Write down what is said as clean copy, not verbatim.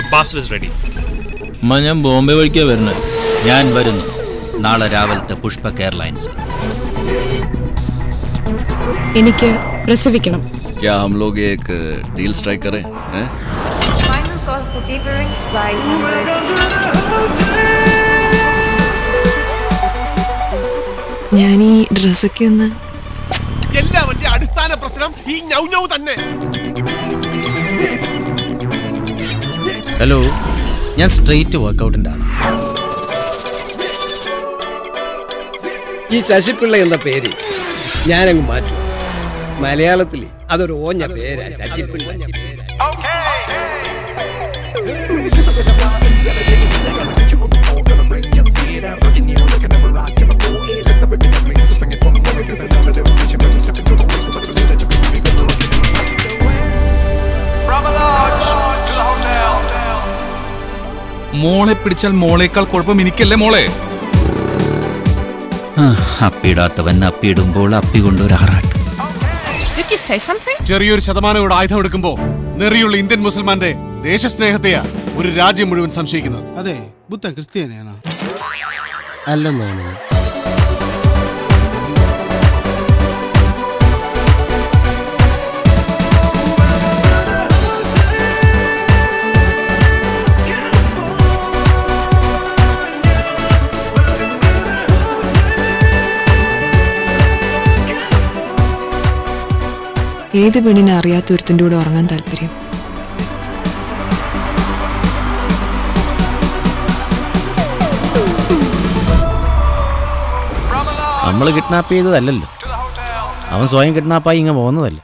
Your parcel is ready. ഞാൻ ബോംബെ വഴിക്കാ വരുന്നത്. ഞാൻ വരുന്നു നാളെ രാവിലത്തെ പുഷ്പക് എയർലൈൻസ്. എനിക്ക് പ്രസവിക്കണം. क्या हम लोग एक डील स्ट्राइक करें? Final call for caterings by ഞാൻ ഈ ഡ്രസ്സൊക്കെ ഒന്ന് എല്ലാവരുടെ അടിസ്ഥാന പ്രശ്നം ഈ ഞൗ തന്നെ. ഹലോ, ഞാൻ സ്ട്രെയിറ്റ് വർക്കൗട്ടിൻ്റെ ആണ്. ഈ ശശിപിള്ള എന്ന പേര് ഞാനങ്ങ് മാറ്റും. മലയാളത്തിൽ അതൊരു ഓഞ്ഞ പേരാ, ശശിപിള്ള. മോളെ പിടിച്ചാൽ മോളേക്കാൾ കുഴപ്പം എനിക്കല്ലേ മോളെ. അപ്പിയിടാത്തവൻ അപ്പിയിടുമ്പോൾ അപ്പി കൊണ്ടൊരു ആറാട്ട്. ചെറിയൊരു ശതമാനം ഇവിടെ ആയുധം എടുക്കുമ്പോ നെറിയുള്ള ഇന്ത്യൻ മുസൽമാന്റെ ദേശസ്നേഹത്തെയാ ഒരു രാജ്യം മുഴുവൻ സംശയിക്കുന്നത്. അതെ, ബുദ്ധ ക്രിസ്ത്യാനിയാണ് അല്ലെന്നോന്നു. ഏത് പെണ്ണിനെ അറിയാത്ത ഒരുത്തിൻ്റെ കൂടെ ഉറങ്ങാൻ താല്പര്യം? നമ്മൾ കിഡ്നാപ്പ് ചെയ്തതല്ലല്ലോ, അവൻ സ്വയം കിഡ്നാപ്പായി ഇങ്ങനെ പോകുന്നതല്ലേ.